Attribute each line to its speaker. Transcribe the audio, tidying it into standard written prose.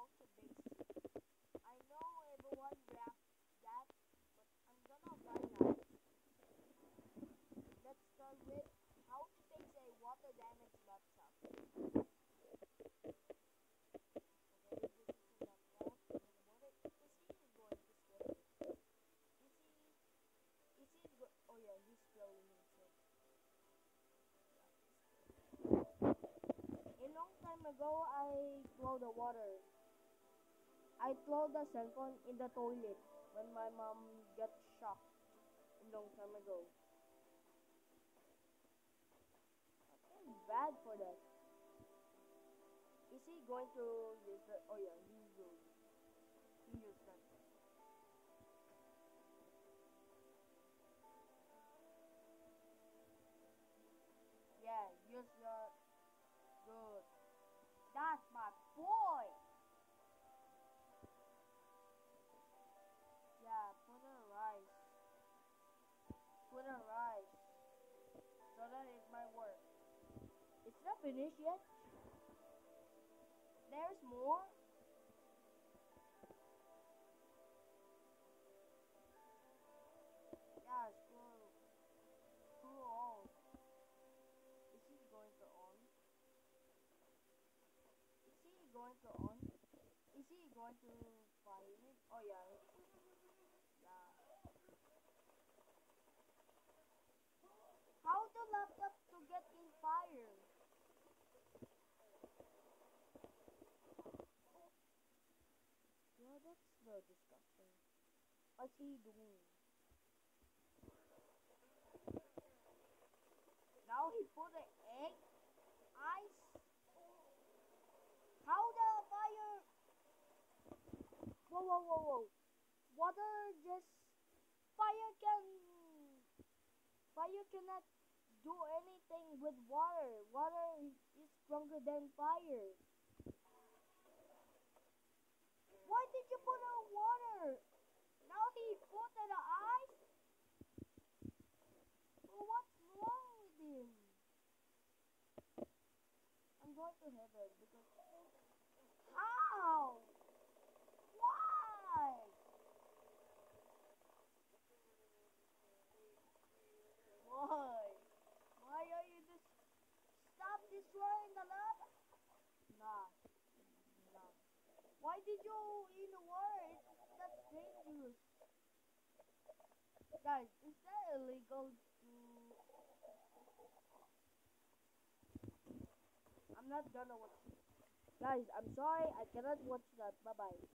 Speaker 1: ultra basic. I know everyone react that, but I'm gonna buy now. Let's start with how to fix a water damaged laptop. Okay, this is the laptop and the water. Is he going to swim? Oh yeah, he's flowing himself. A long time ago, I threw the water. I threw the cell phone in the toilet when my mom got shocked a long time ago. I'm bad for that. Is he going to use the? Oh yeah, he will. He used that. Yeah, use the good. That's my boy. Yeah, put a rice. Put a rice so that it might work. It's not finished yet. There's more. Yeah, screw all. Is he going to on? Is he going to on? Is he going to fire it? Oh yeah. Yeah. How the laptop to get in fire? Yeah, that's so disgusting. What's he doing? Now he put an egg, ice. How the fire? Whoa, whoa, whoa, whoa! Water just fire can fire cannot do anything with water. Water is stronger than fire. Why did you put on water? Now he put in the ice. Well, what's wrong with him? I'm going to heaven because how? Why? Why? Why are you just stop destroying the lava? Nah, nah. Why did you in the water? That's dangerous. Guys, is that illegal to... I'm not gonna watch it. Guys, I'm sorry, I cannot watch that. Bye-bye.